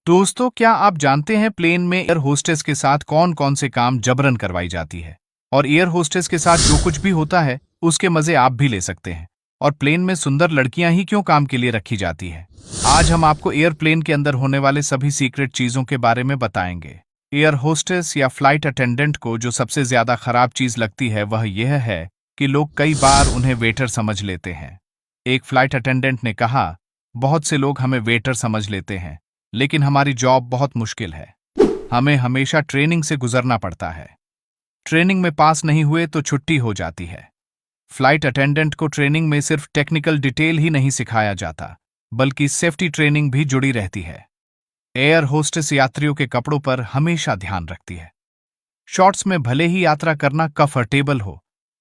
दोस्तों, क्या आप जानते हैं प्लेन में एयर होस्टेस के साथ कौन कौन से काम जबरन करवाई जाती है। और एयर होस्टेस के साथ जो कुछ भी होता है उसके मजे आप भी ले सकते हैं। और प्लेन में सुंदर लड़कियां ही क्यों काम के लिए रखी जाती है। आज हम आपको एयरप्लेन के अंदर होने वाले सभी सीक्रेट चीजों के बारे में बताएंगे। एयर होस्टेस या फ्लाइट अटेंडेंट को जो सबसे ज्यादा खराब चीज लगती है वह यह है कि लोग कई बार उन्हें वेटर समझ लेते हैं। एक फ्लाइट अटेंडेंट ने कहा, बहुत से लोग हमें वेटर समझ लेते हैं, लेकिन हमारी जॉब बहुत मुश्किल है। हमें हमेशा ट्रेनिंग से गुजरना पड़ता है। ट्रेनिंग में पास नहीं हुए तो छुट्टी हो जाती है। फ्लाइट अटेंडेंट को ट्रेनिंग में सिर्फ टेक्निकल डिटेल ही नहीं सिखाया जाता, बल्कि सेफ्टी ट्रेनिंग भी जुड़ी रहती है। एयर होस्टेस यात्रियों के कपड़ों पर हमेशा ध्यान रखती है। शॉर्ट्स में भले ही यात्रा करना कंफर्टेबल हो,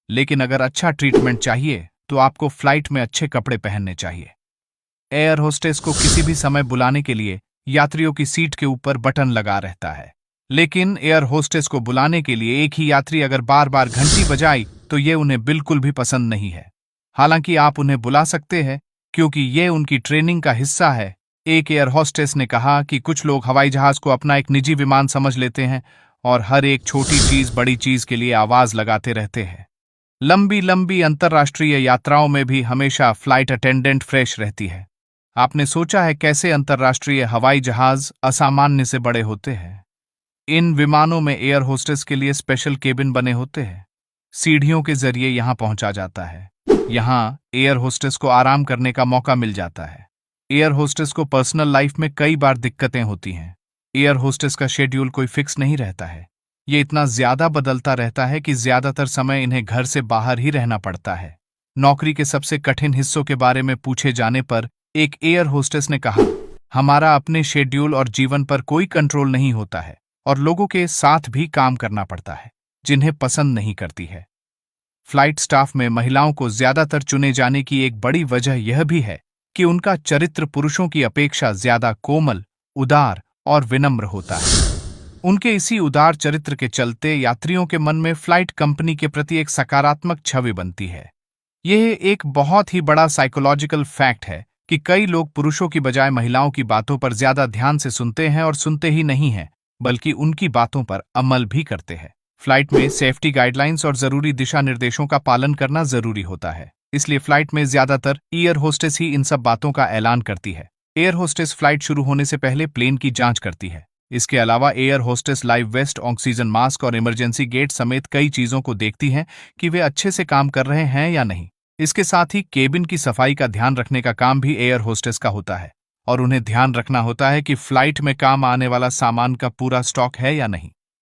लेकिन अगर अच्छा ट्रीटमेंट चाहिए तो आपको फ्लाइट में अच्छे कपड़े पहनने चाहिए। एयर होस्टेस को किसी भी समय बुलाने के लिए यात्रियों की सीट के ऊपर बटन लगा रहता है। लेकिन एयर होस्टेस को बुलाने के लिए एक ही यात्री अगर बार बार घंटी बजाई तो ये उन्हें बिल्कुल भी पसंद नहीं है। हालांकि आप उन्हें बुला सकते हैं, क्योंकि ये उनकी ट्रेनिंग का हिस्सा है। एक एयर होस्टेस ने कहा कि कुछ लोग हवाई जहाज को अपना एक निजी विमान समझ लेते हैं और हर एक छोटी चीज बड़ी चीज के लिए आवाज लगाते रहते हैं। लंबी लंबी अंतर्राष्ट्रीय यात्राओं में भी हमेशा फ्लाइट अटेंडेंट फ्रेश रहती है। आपने सोचा है कैसे अंतर्राष्ट्रीय हवाई जहाज असामान्य से बड़े होते हैं? इन विमानों में एयर होस्टेस के लिए स्पेशल केबिन बने होते हैं। सीढ़ियों के जरिए यहां पहुंचा जाता है। यहां एयर होस्टेस को आराम करने का मौका मिल जाता है। एयर होस्टेस को पर्सनल लाइफ में कई बार दिक्कतें होती हैं। एयर होस्टेस का शेड्यूल कोई फिक्स नहीं रहता है। ये इतना ज्यादा बदलता रहता है कि ज्यादातर समय इन्हें घर से बाहर ही रहना पड़ता है। नौकरी के सबसे कठिन हिस्सों के बारे में पूछे जाने पर एक एयर होस्टेस ने कहा, हमारा अपने शेड्यूल और जीवन पर कोई कंट्रोल नहीं होता है और लोगों के साथ भी काम करना पड़ता है जिन्हें पसंद नहीं करती है। फ्लाइट स्टाफ में महिलाओं को ज्यादातर चुने जाने की एक बड़ी वजह यह भी है कि उनका चरित्र पुरुषों की अपेक्षा ज्यादा कोमल, उदार और विनम्र होता है। उनके इसी उदार चरित्र के चलते यात्रियों के मन में फ्लाइट कंपनी के प्रति एक सकारात्मक छवि बनती है। यह एक बहुत ही बड़ा साइकोलॉजिकल फैक्ट है कि कई लोग पुरुषों की बजाय महिलाओं की बातों पर ज्यादा ध्यान से सुनते हैं और सुनते ही नहीं हैं, बल्कि उनकी बातों पर अमल भी करते हैं। फ्लाइट में सेफ्टी गाइडलाइंस और जरूरी दिशा निर्देशों का पालन करना जरूरी होता है, इसलिए फ्लाइट में ज्यादातर एयर होस्टेस ही इन सब बातों का ऐलान करती है। एयर होस्टेस फ्लाइट शुरू होने से पहले प्लेन की जांच करती है। इसके अलावा air hostess life vest, oxygen mask और इमरजेंसी गेट समेत कई चीजों को देखती हैं कि वे अच्छे से काम कर रहे हैं या नहीं। इसके साथ ही केबिन की सफाई का ध्यान रखने का काम भी एयर होस्टेस का होता है और उन्हें ध्यान रखना होता है कि फ्लाइट में काम आने वाला सामान का पूरा स्टॉक है या नहीं।